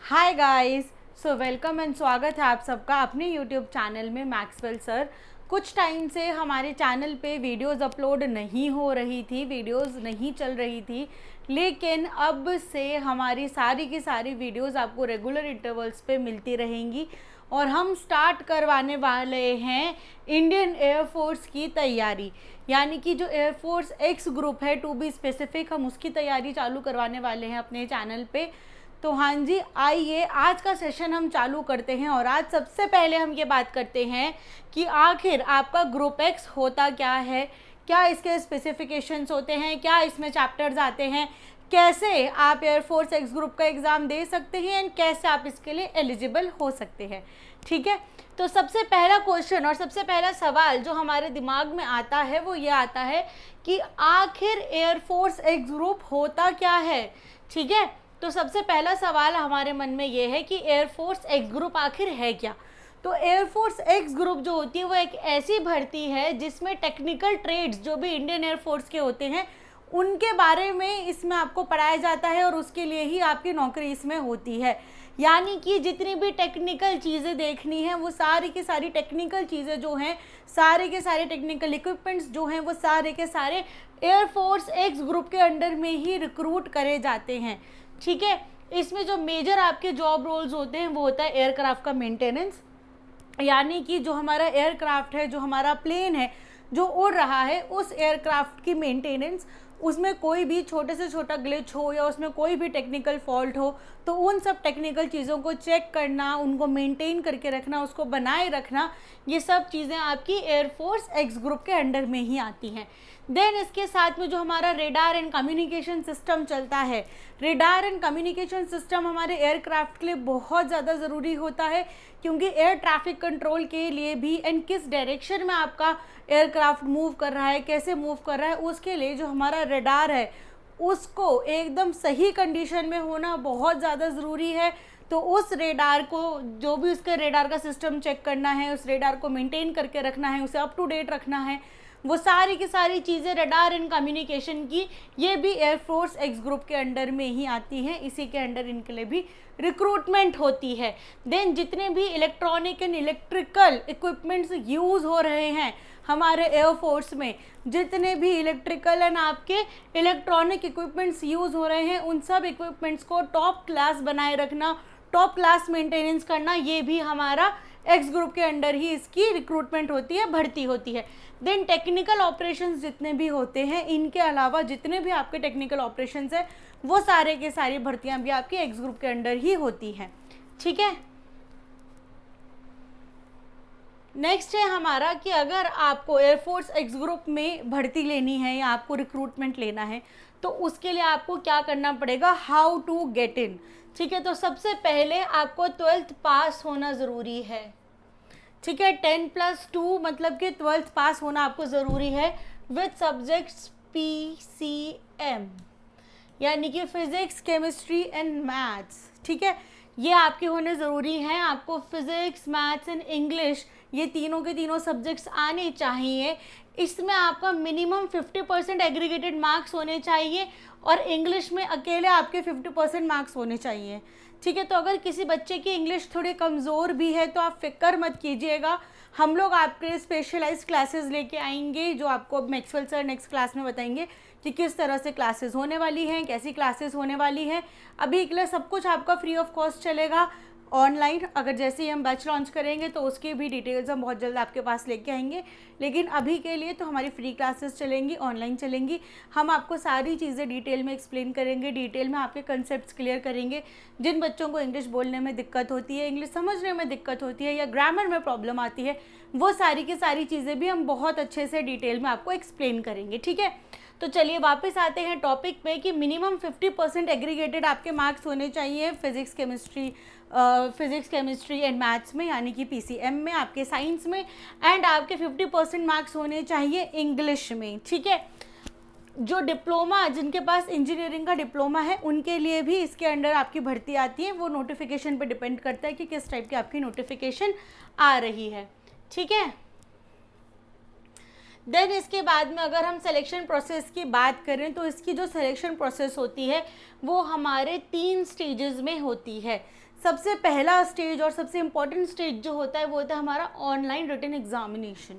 Hi guys, so welcome and स्वागत है आप सबका अपने यूट्यूब चैनल में मैक्सवेल सर। कुछ टाइम से हमारे चैनल पे वीडियोस अपलोड नहीं हो रही थी, वीडियोस नहीं चल रही थी, लेकिन अब से हमारी सारी की सारी वीडियोस आपको रेगुलर इंटरवल्स पे मिलती रहेंगी और हम स्टार्ट करवाने वाले हैं इंडियन एयरफोर्स की तैयारी, यानी कि जो एयरफोर्स एक्स ग्रुप है टू बी स्पेसिफिक, हम उसकी तैयारी चालू करवाने वाले हैं अपने चैनल पे। तो हाँ जी, आइए आज का सेशन हम चालू करते हैं। और आज सबसे पहले हम ये बात करते हैं कि आखिर आपका ग्रुप एक्स होता क्या है, क्या इसके स्पेसिफिकेशंस होते हैं, क्या इसमें चैप्टर्स आते हैं, कैसे आप एयरफोर्स एक्स ग्रुप का एग्ज़ाम दे सकते हैं एंड कैसे आप इसके लिए एलिजिबल हो सकते हैं। ठीक है, तो सबसे पहला क्वेश्चन और सबसे पहला सवाल जो हमारे दिमाग में आता है वो ये आता है कि आखिर एयरफोर्स एक्स ग्रुप होता क्या है। ठीक है, तो सबसे पहला सवाल हमारे मन में ये है कि एयरफोर्स एक्स ग्रुप आखिर है क्या। तो एयरफोर्स एक्स ग्रुप जो होती है वो एक ऐसी भर्ती है जिसमें टेक्निकल ट्रेड्स जो भी इंडियन एयरफोर्स के होते हैं उनके बारे में इसमें आपको पढ़ाया जाता है और उसके लिए ही आपकी नौकरी इसमें होती है। यानी कि जितनी भी टेक्निकल चीज़ें देखनी है वो सारी की सारी टेक्निकल चीज़ें जो हैं, सारे के सारे टेक्निकल इक्विपमेंट्स जो हैं वो सारे के सारे एयरफोर्स एक्स ग्रुप के अंडर में ही रिक्रूट करे जाते हैं। ठीक है, इसमें जो मेजर आपके जॉब रोल्स होते हैं वो होता है एयरक्राफ्ट का मेंटेनेंस, यानी कि जो हमारा एयरक्राफ्ट है, जो हमारा प्लेन है जो उड़ रहा है, उस एयरक्राफ्ट की मेंटेनेंस, उसमें कोई भी छोटे से छोटा ग्लिच हो या उसमें कोई भी टेक्निकल फॉल्ट हो तो उन सब टेक्निकल चीज़ों को चेक करना, उनको मेंटेन करके रखना, उसको बनाए रखना, ये सब चीज़ें आपकी एयरफोर्स एक्स ग्रुप के अंडर में ही आती हैं। देन इसके साथ में जो हमारा रेडार एंड कम्युनिकेशन सिस्टम चलता है, रेडार एंड कम्युनिकेशन सिस्टम हमारे एयरक्राफ्ट के लिए बहुत ज़्यादा ज़रूरी होता है, क्योंकि एयर ट्रैफिक कंट्रोल के लिए भी एंड किस डायरेक्शन में आपका एयरक्राफ्ट मूव कर रहा है, कैसे मूव कर रहा है, उसके लिए जो हमारा रेडार है उसको एकदम सही कंडीशन में होना बहुत ज़्यादा ज़रूरी है। तो उस रेडार को, जो भी उसके रेडार का सिस्टम चेक करना है, उस रेडार को मेंटेन करके रखना है, उसे अप टू डेट रखना है, वो सारी की सारी चीज़ें रेडार एंड कम्युनिकेशन की, ये भी एयरफोर्स एक्स ग्रुप के अंडर में ही आती हैं, इसी के अंडर इनके लिए भी रिक्रूटमेंट होती है। देन जितने भी electronic and electrical equipments use हो रहे हैं हमारे एयरफोर्स में, जितने भी इलेक्ट्रिकल एंड आपके इलेक्ट्रॉनिक इक्विपमेंट्स यूज़ हो रहे हैं उन सब इक्विपमेंट्स को टॉप क्लास बनाए रखना, टॉप क्लास मेंटेनेंस करना, ये भी हमारा एक्स ग्रुप के अंडर ही इसकी रिक्रूटमेंट होती है, भर्ती होती है। देन टेक्निकल ऑपरेशंस जितने भी होते हैं, इनके अलावा जितने भी आपके टेक्निकल ऑपरेशंस हैं वो सारे के सारी भर्तियां भी आपकी एक्स ग्रुप के अंडर ही होती हैं। ठीक है, नेक्स्ट है हमारा कि अगर आपको एयरफोर्स एक्स ग्रुप में भर्ती लेनी है या आपको रिक्रूटमेंट लेना है तो उसके लिए आपको क्या करना पड़ेगा, हाउ टू गेट इन। ठीक है, तो सबसे पहले आपको 12th पास होना ज़रूरी है। ठीक है, 10+2 मतलब कि 12th पास होना आपको ज़रूरी है विथ सब्जेक्ट्स PCM, यानी कि फिज़िक्स, केमिस्ट्री एंड मैथ्स। ठीक है, ये आपके होने ज़रूरी हैं। आपको फिज़िक्स, मैथ्स एंड इंग्लिश ये तीनों के तीनों सब्जेक्ट्स आने चाहिए। इसमें आपका मिनिमम 50% एग्रीगेटेड मार्क्स होने चाहिए और इंग्लिश में अकेले आपके 50% मार्क्स होने चाहिए। ठीक है, तो अगर किसी बच्चे की इंग्लिश थोड़ी कमज़ोर भी है तो आप फिक्र मत कीजिएगा, हम लोग आपके स्पेशलाइज्ड क्लासेस लेके आएंगे जो आपको मैक्सवेल सर नेक्स्ट क्लास में बताएंगे कि किस तरह से क्लासेस होने वाली हैं, कैसी क्लासेस होने वाली हैं। अभी के लिए सब कुछ आपका फ्री ऑफ कॉस्ट चलेगा ऑनलाइन। अगर जैसे ही हम बैच लॉन्च करेंगे तो उसकी भी डिटेल्स हम बहुत जल्द आपके पास लेके आएंगे, लेकिन अभी के लिए तो हमारी फ्री क्लासेस चलेंगी, ऑनलाइन चलेंगी। हम आपको सारी चीज़ें डिटेल में एक्सप्लेन करेंगे, डिटेल में आपके कंसेप्ट्स क्लियर करेंगे। जिन बच्चों को इंग्लिश बोलने में दिक्कत होती है, इंग्लिश समझने में दिक्कत होती है या ग्रामर में प्रॉब्लम आती है, वो सारी की सारी चीज़ें भी हम बहुत अच्छे से डिटेल में आपको एक्सप्लेन करेंगे। ठीक है, तो चलिए वापस आते हैं टॉपिक पे कि मिनिमम 50% एग्रीगेटेड आपके मार्क्स होने चाहिए फिज़िक्स, केमिस्ट्री एंड मैथ्स में, यानी कि PCM में, आपके साइंस में, एंड आपके 50% मार्क्स होने चाहिए इंग्लिश में। ठीक है, जो डिप्लोमा, जिनके पास इंजीनियरिंग का डिप्लोमा है उनके लिए भी इसके अंडर आपकी भर्ती आती है। वो नोटिफिकेशन पे डिपेंड करता है कि किस टाइप की आपकी नोटिफिकेशन आ रही है। ठीक है, देन इसके बाद में अगर हम सिलेक्शन प्रोसेस की बात करें तो इसकी जो सिलेक्शन प्रोसेस होती है वो हमारे 3 स्टेजेस में होती है। सबसे पहला स्टेज और सबसे इम्पॉर्टेंट स्टेज जो होता है वो होता है हमारा ऑनलाइन रिटन एग्जामिनेशन।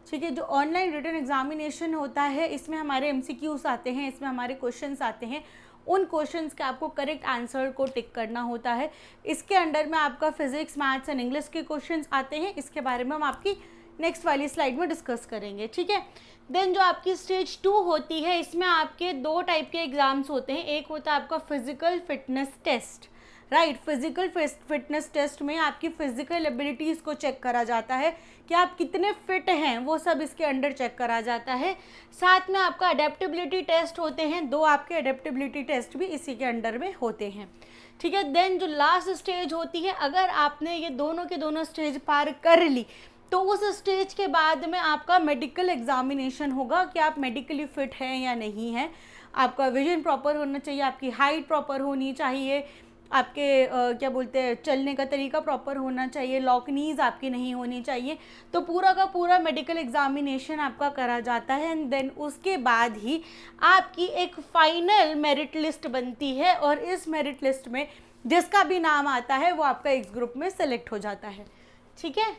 ठीक है, जो ऑनलाइन रिटन एग्जामिनेशन होता है इसमें हमारे MCQs आते हैं, इसमें हमारे क्वेश्चंस आते हैं। उन क्वेश्चंस के आपको करेक्ट आंसर को टिक करना होता है। इसके अंडर में आपका फिजिक्स, मैथ्स एंड इंग्लिश के क्वेश्चंस आते हैं। इसके बारे में हम आपकी नेक्स्ट वाली स्लाइड में डिस्कस करेंगे। ठीक है, देन जो आपकी स्टेज 2 होती है इसमें आपके 2 टाइप के एग्जाम्स होते हैं। एक होता है आपका physical fitness test, right. Physical fitness test में आपकी फिजिकल एबिलिटीज़ को चेक करा जाता है कि आप कितने फिट हैं, वो सब इसके अंडर चेक करा जाता है। साथ में आपका अडेप्टेबिलिटी टेस्ट होते हैं, 2 आपके अडेप्टेबिलिटी टेस्ट भी इसी के अंडर में होते हैं। ठीक है, देन जो लास्ट स्टेज होती है, अगर आपने ये दोनों के दोनों स्टेज पार कर ली तो उस स्टेज के बाद में आपका मेडिकल एग्जामिनेशन होगा कि आप मेडिकली फिट हैं या नहीं हैं। आपका विजन प्रॉपर होना चाहिए, आपकी हाइट प्रॉपर होनी चाहिए, आपके क्या बोलते हैं चलने का तरीका प्रॉपर होना चाहिए, लॉकनीज आपकी नहीं होनी चाहिए। तो पूरा का पूरा मेडिकल एग्जामिनेशन आपका करा जाता है एंड देन उसके बाद ही आपकी एक फाइनल मेरिट लिस्ट बनती है और इस मेरिट लिस्ट में जिसका भी नाम आता है वो आपका इस ग्रुप में सेलेक्ट हो जाता है। ठीक है,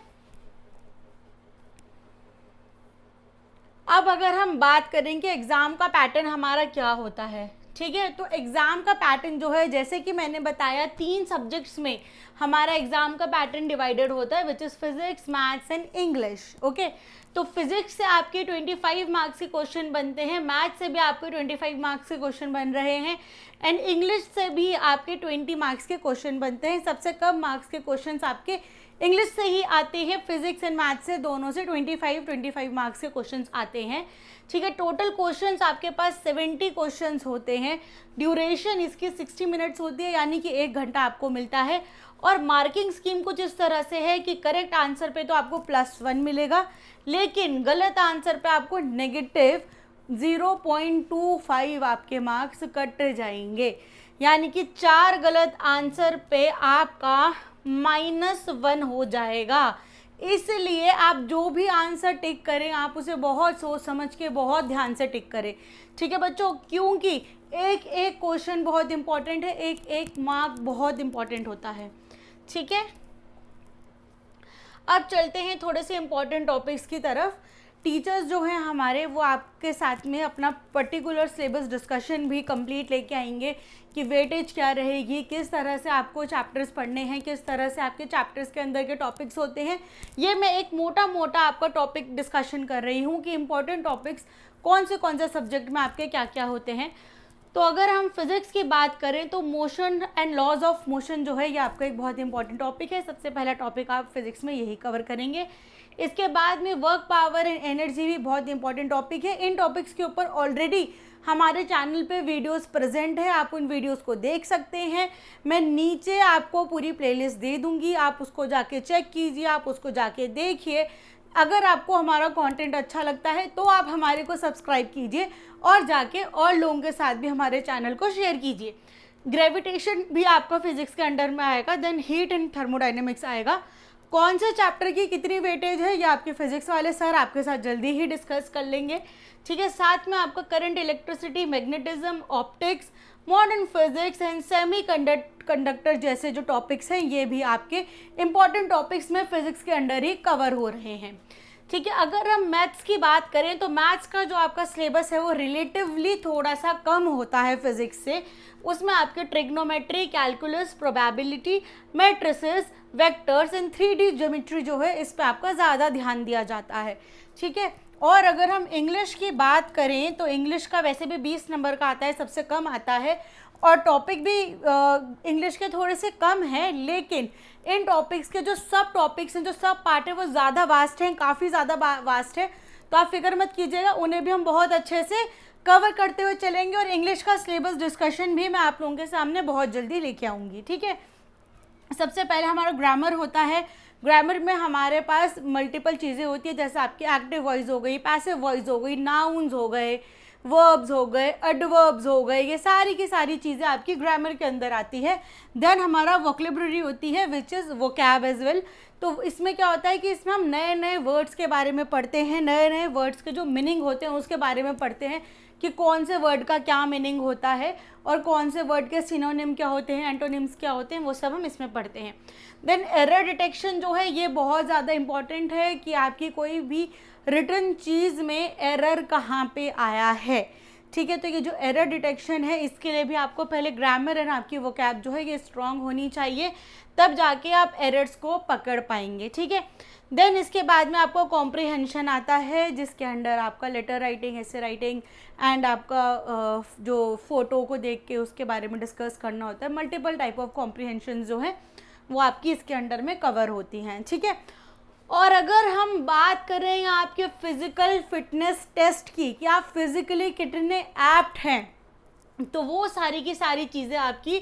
अब अगर हम बात करें कि एग्ज़ाम का पैटर्न हमारा क्या होता है। ठीक है, तो एग्ज़ाम का पैटर्न जो है जैसे कि मैंने बताया 3 सब्जेक्ट्स में हमारा एग्ज़ाम का पैटर्न डिवाइडेड होता है which is physics, maths and English. Okay, तो फिजिक्स से आपके 25 मार्क्स के क्वेश्चन बनते हैं, मैथ्स से भी आपके 25 मार्क्स के क्वेश्चन बन रहे हैं एंड इंग्लिश से भी आपके 20 मार्क्स के क्वेश्चन बनते हैं। सबसे कम मार्क्स के क्वेश्चन आपके इंग्लिश से ही आते हैं, फिजिक्स एंड मैथ्स से दोनों से 25 मार्क्स के क्वेश्चंस आते हैं। ठीक है, टोटल क्वेश्चंस आपके पास 70 क्वेश्चंस होते हैं। ड्यूरेशन इसकी 60 मिनट्स होती है, यानी कि 1 घंटा आपको मिलता है। और मार्किंग स्कीम कुछ इस तरह से है कि करेक्ट आंसर पे तो आपको +1 मिलेगा, लेकिन गलत आंसर पे आपको नेगेटिव 0.25 आपके मार्क्स कट जाएंगे, यानी कि 4 गलत आंसर पे आपका -1 हो जाएगा। इसलिए आप जो भी आंसर टिक करें आप उसे बहुत सोच समझ के बहुत ध्यान से टिक करें। ठीक है बच्चों, क्योंकि एक एक क्वेश्चन बहुत इंपॉर्टेंट है, एक एक मार्क बहुत इंपॉर्टेंट होता है। ठीक है, अब चलते हैं थोड़े से इंपॉर्टेंट टॉपिक्स की तरफ। टीचर्स जो हैं हमारे वो आपके साथ में अपना पर्टिकुलर सिलेबस डिस्कशन भी कंप्लीट लेके आएंगे कि वेटेज क्या रहेगी, किस तरह से आपको चैप्टर्स पढ़ने हैं, किस तरह से आपके चैप्टर्स के अंदर के टॉपिक्स होते हैं। ये मैं एक मोटा मोटा आपका टॉपिक डिस्कशन कर रही हूँ कि इंपॉर्टेंट टॉपिक्स कौन से सब्जेक्ट में आपके क्या क्या होते हैं। तो अगर हम फिज़िक्स की बात करें तो motion and laws of motion जो है ये आपका एक बहुत इंपॉर्टेंट टॉपिक है। सबसे पहला टॉपिक आप फिज़िक्स में यही कवर करेंगे। इसके बाद में वर्क, पावर एंड एनर्जी भी बहुत इंपॉर्टेंट टॉपिक है। इन टॉपिक्स के ऊपर ऑलरेडी हमारे चैनल पे वीडियोस प्रेजेंट है, आप उन वीडियोस को देख सकते हैं। मैं नीचे आपको पूरी प्लेलिस्ट दे दूंगी, आप उसको जाके चेक कीजिए, आप उसको जाके देखिए। अगर आपको हमारा कंटेंट अच्छा लगता है तो आप हमारे को सब्सक्राइब कीजिए और जाके और लोगों के साथ भी हमारे चैनल को शेयर कीजिए। ग्रेविटेशन भी आपका फिजिक्स के अंडर में आएगा, देन हीट एंड थर्मोडाइनमिक्स आएगा। कौन से चैप्टर की कितनी वेटेज है ये आपके फिजिक्स वाले सर आपके साथ जल्दी ही डिस्कस कर लेंगे। ठीक है, साथ में आपका current, electricity, magnetism, optics, modern physics and semi conductor जैसे जो टॉपिक्स हैं ये भी आपके इम्पॉर्टेंट टॉपिक्स में फिजिक्स के अंडर ही कवर हो रहे हैं। ठीक है, अगर हम मैथ्स की बात करें तो मैथ्स का जो आपका सिलेबस है वो रिलेटिवली थोड़ा सा कम होता है फिजिक्स से। उसमें आपके trigonometry, calculus, probability, matrices, vectors and 3D geometry जो है इस पर आपका ज़्यादा ध्यान दिया जाता है। ठीक है, और अगर हम इंग्लिश की बात करें तो इंग्लिश का वैसे भी 20 नंबर का आता है, सबसे कम आता है और टॉपिक भी इंग्लिश के थोड़े से कम हैं, लेकिन इन टॉपिक्स के जो सब टॉपिक्स हैं, जो सब पार्ट है वो ज़्यादा वास्ट हैं, काफ़ी ज़्यादा वास्ट है। तो आप फिक्र मत कीजिएगा, उन्हें भी हम बहुत अच्छे से कवर करते हुए चलेंगे और इंग्लिश का सिलेबस डिस्कशन भी मैं आप लोगों के सामने बहुत जल्दी लेके आऊँगी। ठीक है, सबसे पहले हमारा ग्रामर होता है। ग्रामर में हमारे पास मल्टीपल चीज़ें होती है, जैसे आपकी एक्टिव वॉइस हो गई, पैसिव वॉइस हो गई, नाउन्स हो गए, वर्ब्स हो गए, एडवर्ब्स हो गए, ये सारी की सारी चीज़ें आपकी ग्रामर के अंदर आती है। देन हमारा वोकैबुलरी होती है which is vocab as well. तो इसमें क्या होता है कि इसमें हम नए नए वर्ड्स के बारे में पढ़ते हैं, नए नए वर्ड्स के जो मीनिंग होते हैं उसके बारे में पढ़ते हैं कि कौन से वर्ड का क्या मीनिंग होता है और कौन से वर्ड के सिनोनिम क्या होते हैं, एंटोनिम्स क्या होते हैं, वो सब हम इसमें पढ़ते हैं। देन एरर डिटेक्शन जो है ये बहुत ज़्यादा इम्पॉर्टेंट है कि आपकी कोई भी रिटन चीज़ में एरर कहाँ पे आया है, ठीक है। तो ये जो एरर डिटेक्शन है इसके लिए भी आपको पहले ग्रामर एंड आपकी वोकैब जो है ये स्ट्रॉन्ग होनी चाहिए, तब जाके आप एरर्स को पकड़ पाएंगे, ठीक है। देन इसके बाद में आपको कॉम्प्रिहेंशन आता है, जिसके अंडर आपका लेटर राइटिंग, ऐसे राइटिंग एंड आपका जो फ़ोटो को देख के उसके बारे में डिस्कस करना होता है। मल्टीपल टाइप ऑफ कॉम्प्रिहेंशन जो है वो आपकी इसके अंडर में कवर होती हैं, ठीक है। और अगर हम बात करें आपके फिज़िकल फिटनेस टेस्ट की कि आप फिज़िकली कितने एप्ट हैं, तो वो सारी की सारी चीज़ें आपकी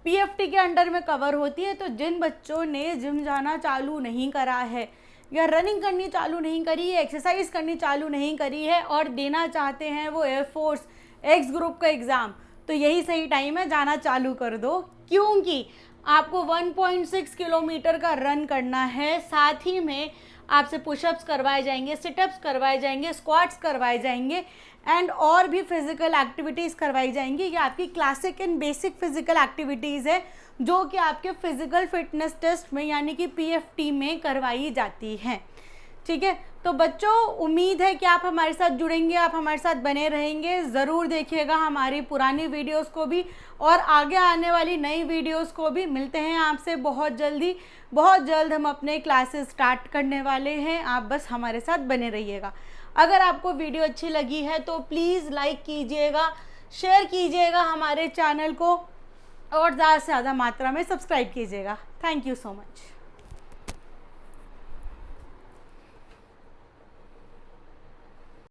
पीएफटी के अंडर में कवर होती है। तो जिन बच्चों ने जिम जाना चालू नहीं करा है या रनिंग करनी चालू नहीं करी है, एक्सरसाइज करनी चालू नहीं करी है और देना चाहते हैं वो एयरफोर्स एक्स ग्रुप का एग्ज़ाम, तो यही सही टाइम है, जाना चालू कर दो। क्योंकि आपको 1.6 किलोमीटर का रन करना है, साथ ही में आपसे पुशअप्स करवाए जाएंगे, सिटअप्स करवाए जाएंगे, स्क्वाट्स करवाए जाएंगे एंड और भी फिज़िकल एक्टिविटीज़ करवाई जाएंगी। ये आपकी classic and basic physical activities है जो कि आपके फिज़िकल फिटनेस टेस्ट में यानी कि पीएफटी में करवाई जाती हैं, ठीक है। तो बच्चों उम्मीद है कि आप हमारे साथ जुड़ेंगे, आप हमारे साथ बने रहेंगे। ज़रूर देखिएगा हमारी पुरानी वीडियोस को भी और आगे आने वाली नई वीडियोस को भी। मिलते हैं आपसे बहुत जल्दी, बहुत जल्द हम अपने क्लासेस स्टार्ट करने वाले हैं, आप बस हमारे साथ बने रहिएगा। अगर आपको वीडियो अच्छी लगी है तो प्लीज़ लाइक कीजिएगा, शेयर कीजिएगा हमारे चैनल को और ज़्यादा से ज़्यादा मात्रा में सब्सक्राइब कीजिएगा। Thank you so much.